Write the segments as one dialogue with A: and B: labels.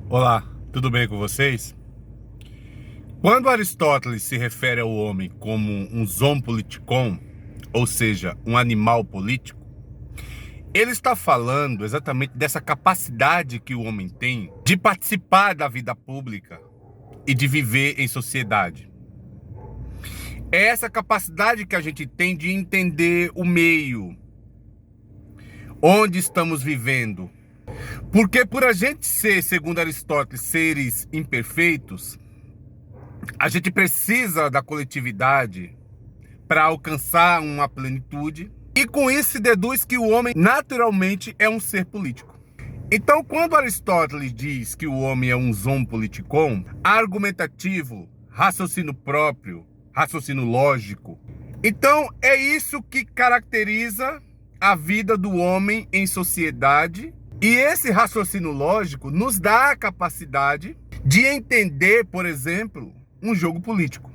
A: Olá, tudo bem com vocês? Quando Aristóteles se refere ao homem como um zoon politikon, ou seja, um animal político, ele está falando exatamente dessa capacidade que o homem tem de participar da vida pública e de viver em sociedade. É essa capacidade que a gente tem de entender o meio, onde estamos vivendo. Porque por a gente ser, segundo Aristóteles, seres imperfeitos, a gente precisa da coletividade para alcançar uma plenitude, e com isso se deduz que o homem naturalmente é um ser político. Então, quando Aristóteles diz que o homem é um zoon politikon, argumentativo, raciocínio próprio, raciocínio lógico, então é isso que caracteriza a vida do homem em sociedade, e esse raciocínio lógico nos dá a capacidade de entender, por exemplo, um jogo político.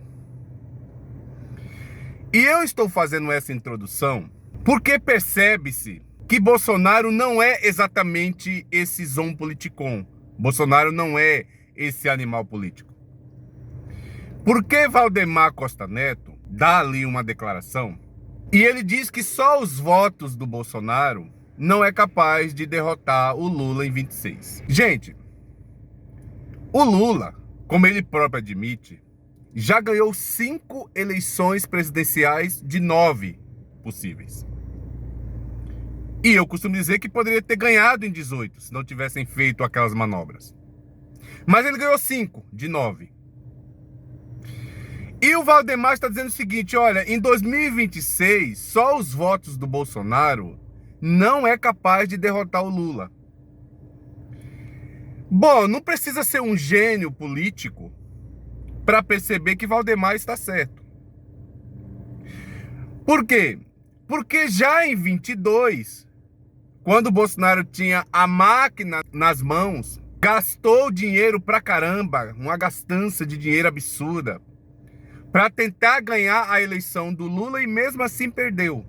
A: E eu estou fazendo essa introdução porque percebe-se que Bolsonaro não é exatamente esse zoon politikon. Bolsonaro não é esse animal político. Porque Valdemar Costa Neto dá ali uma declaração e ele diz que só os votos do Bolsonaro não é capaz de derrotar o Lula em 26. Gente, o Lula, como ele próprio admite, já ganhou 5 eleições presidenciais de 9 possíveis. E eu costumo dizer que poderia ter ganhado em 18, se não tivessem feito aquelas manobras. Mas ele ganhou 5 de 9. E o Valdemar está dizendo o seguinte, olha, em 2026, só os votos do Bolsonaro não é capaz de derrotar o Lula. Bom, não precisa ser um gênio político para perceber que Valdemar está certo. Por quê? Porque já em 22, quando o Bolsonaro tinha a máquina nas mãos, gastou dinheiro pra caramba, uma gastança de dinheiro absurda, para tentar ganhar a eleição do Lula e mesmo assim perdeu.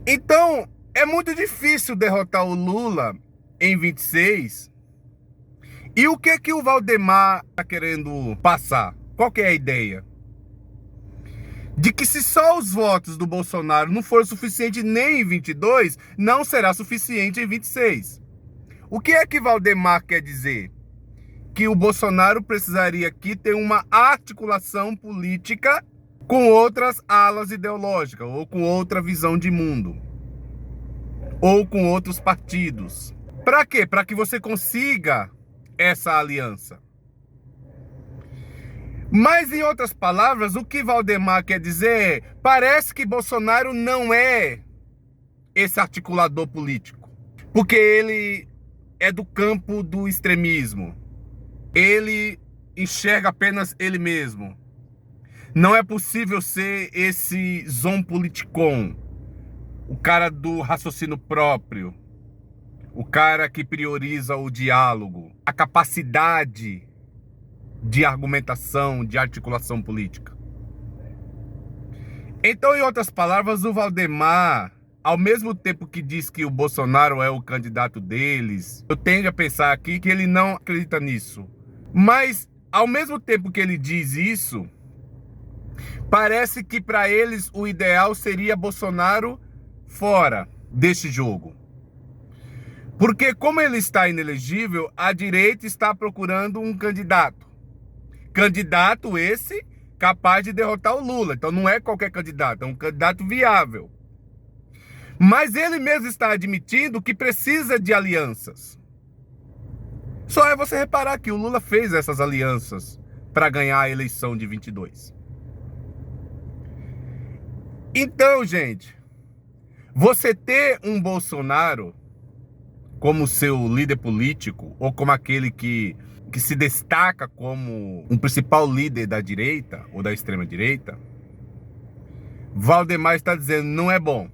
A: Então, é muito difícil derrotar o Lula em 26. E o que o Valdemar está querendo passar? Qual que é a ideia? De que se só os votos do Bolsonaro não for suficiente nem em 22, não será suficiente em 26. O que é que Valdemar quer dizer? Que o Bolsonaro precisaria aqui ter uma articulação política com outras alas ideológicas, ou com outra visão de mundo, ou com outros partidos. Para quê? Para que você consiga essa aliança. Mas, em outras palavras, o que Valdemar quer dizer é, parece que Bolsonaro não é esse articulador político, porque ele é do campo do extremismo. Ele enxerga apenas ele mesmo. Não é possível ser esse zoon politikon, o cara do raciocínio próprio, o cara que prioriza o diálogo, a capacidade de argumentação, de articulação política. Então, em outras palavras, o Valdemar, ao mesmo tempo que diz que o Bolsonaro é o candidato deles, eu tendo a pensar aqui que ele não acredita nisso. Mas, ao mesmo tempo que ele diz isso, parece que para eles o ideal seria Bolsonaro fora deste jogo. Porque como ele está inelegível, a direita está procurando um candidato. Candidato esse capaz de derrotar o Lula. Então não é qualquer candidato, é um candidato viável. Mas ele mesmo está admitindo que precisa de alianças. Só é você reparar que o Lula fez essas alianças para ganhar a eleição de 22. Então, gente, você ter um Bolsonaro como seu líder político, ou como aquele que se destaca como um principal líder da direita ou da extrema-direita, Valdemar está dizendo não é bom.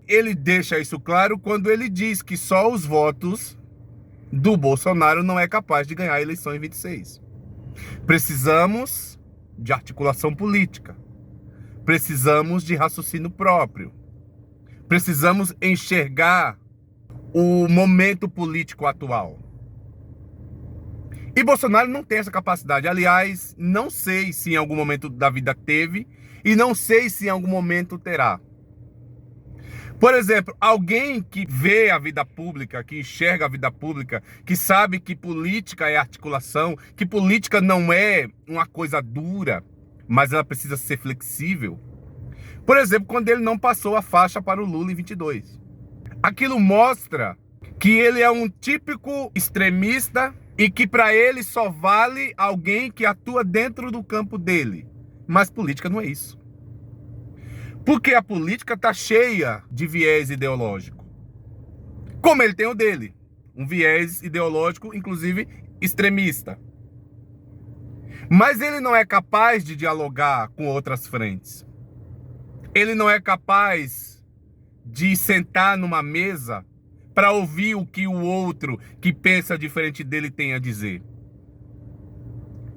A: Ele deixa isso claro quando ele diz que só os votos do Bolsonaro não é capaz de ganhar a eleição em 26. Precisamos de articulação política. Precisamos de raciocínio próprio. Precisamos enxergar o momento político atual. E Bolsonaro não tem essa capacidade. Aliás, não sei se em algum momento da vida teve e não sei se em algum momento terá. Por exemplo, alguém que vê a vida pública, que enxerga a vida pública, que sabe que política é articulação, que política não é uma coisa dura, mas ela precisa ser flexível. Por exemplo, quando ele não passou a faixa para o Lula em 22. Aquilo mostra que ele é um típico extremista e que para ele só vale alguém que atua dentro do campo dele. Mas política não é isso. Porque a política está cheia de viés ideológico. Como ele tem o dele. Um viés ideológico, inclusive extremista. Mas ele não é capaz de dialogar com outras frentes. Ele não é capaz de sentar numa mesa para ouvir o que o outro que pensa diferente dele tem a dizer.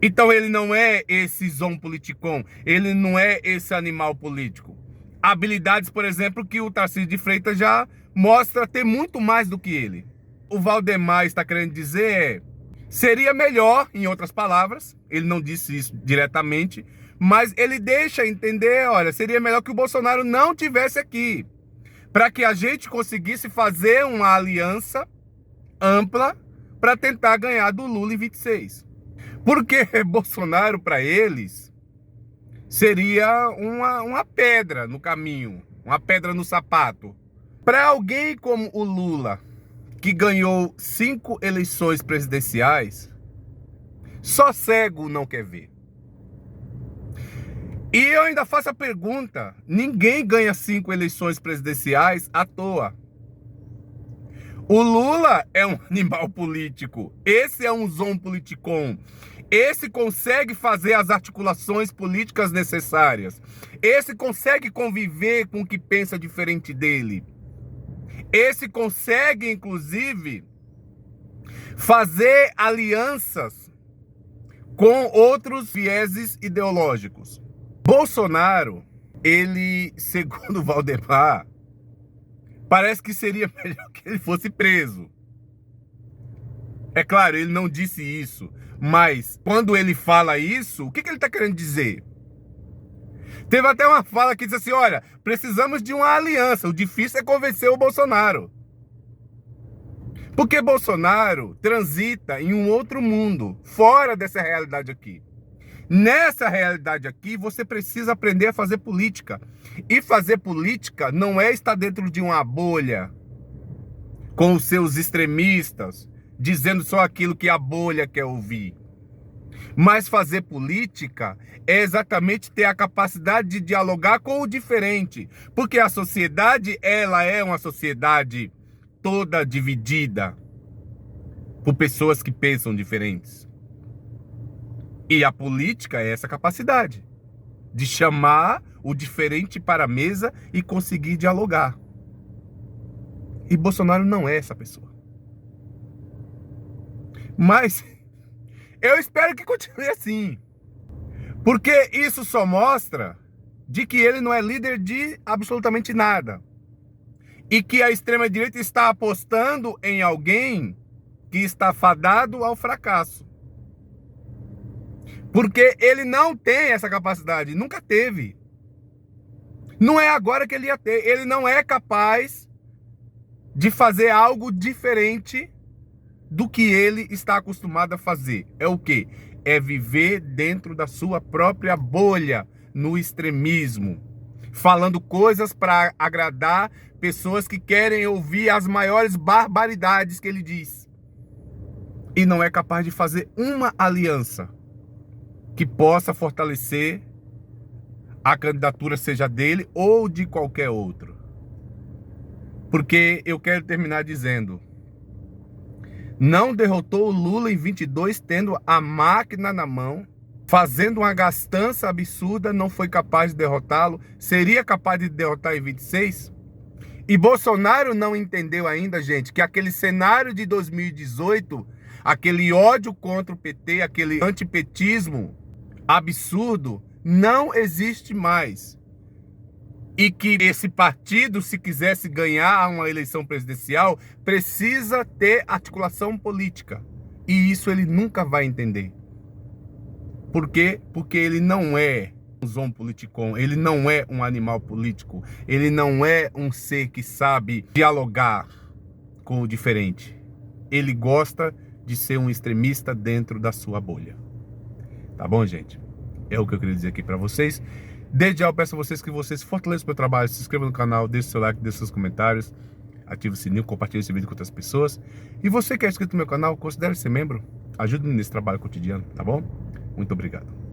A: Então ele não é esse zompoliticon, ele não é esse animal político. Habilidades, por exemplo, que o Tarcísio de Freitas já mostra ter muito mais do que ele. O Valdemar está querendo dizer seria melhor, em outras palavras, ele não disse isso diretamente, mas ele deixa entender, olha, seria melhor que o Bolsonaro não tivesse aqui, para que a gente conseguisse fazer uma aliança ampla para tentar ganhar do Lula em 26. Porque Bolsonaro, para eles, seria uma pedra no caminho, uma pedra no sapato. Para alguém como o Lula, que ganhou 5 eleições presidenciais, só cego não quer ver. E eu ainda faço a pergunta, ninguém ganha 5 eleições presidenciais à toa. O Lula é um animal político, esse é um zompoliticon. Esse consegue fazer as articulações políticas necessárias. Esse consegue conviver com o que pensa diferente dele. Esse consegue, inclusive, fazer alianças com outros vieses ideológicos. Bolsonaro, ele, segundo Valdemar, parece que seria melhor que ele fosse preso. É claro, ele não disse isso, mas quando ele fala isso, o que ele está querendo dizer? Teve até uma fala que disse assim, olha, precisamos de uma aliança, o difícil é convencer o Bolsonaro. Porque Bolsonaro transita em um outro mundo, fora dessa realidade aqui. Nessa realidade aqui, você precisa aprender a fazer política. E fazer política não é estar dentro de uma bolha, com os seus extremistas, dizendo só aquilo que a bolha quer ouvir. Mas fazer política é exatamente ter a capacidade de dialogar com o diferente. Porque a sociedade, ela é uma sociedade toda dividida por pessoas que pensam diferentes. E a política é essa capacidade de chamar o diferente para a mesa e conseguir dialogar. E Bolsonaro não é essa pessoa. Mas eu espero que continue assim. Porque isso só mostra de que ele não é líder de absolutamente nada. E que a extrema-direita está apostando em alguém que está fadado ao fracasso. Porque ele não tem essa capacidade, nunca teve. Não é agora que ele ia ter. Ele não é capaz de fazer algo diferente do que ele está acostumado a fazer. É o quê? É viver dentro da sua própria bolha, no extremismo. Falando coisas para agradar pessoas que querem ouvir as maiores barbaridades que ele diz. E não é capaz de fazer uma aliança que possa fortalecer a candidatura, seja dele ou de qualquer outro. Porque eu quero terminar dizendo, não derrotou o Lula em 22 tendo a máquina na mão, fazendo uma gastança absurda, não foi capaz de derrotá-lo, seria capaz de derrotar em 26? E Bolsonaro não entendeu ainda, gente, que aquele cenário de 2018, aquele ódio contra o PT, aquele antipetismo absurdo, não existe mais. E que esse partido, se quisesse ganhar uma eleição presidencial, precisa ter articulação política. E isso ele nunca vai entender. Por quê? Porque ele não é um zompoliticon, ele não é um animal político, ele não é um ser que sabe dialogar com o diferente. Ele gosta de ser um extremista dentro da sua bolha. Tá bom, gente? É o que eu queria dizer aqui pra vocês. Desde já eu peço a vocês que vocês fortaleçam o meu trabalho, se inscrevam no canal, deixem seu like, deixem seus comentários, ative o sininho, compartilhe esse vídeo com outras pessoas. E você que é inscrito no meu canal, considere ser membro. Ajude-me nesse trabalho cotidiano, tá bom? Muito obrigado.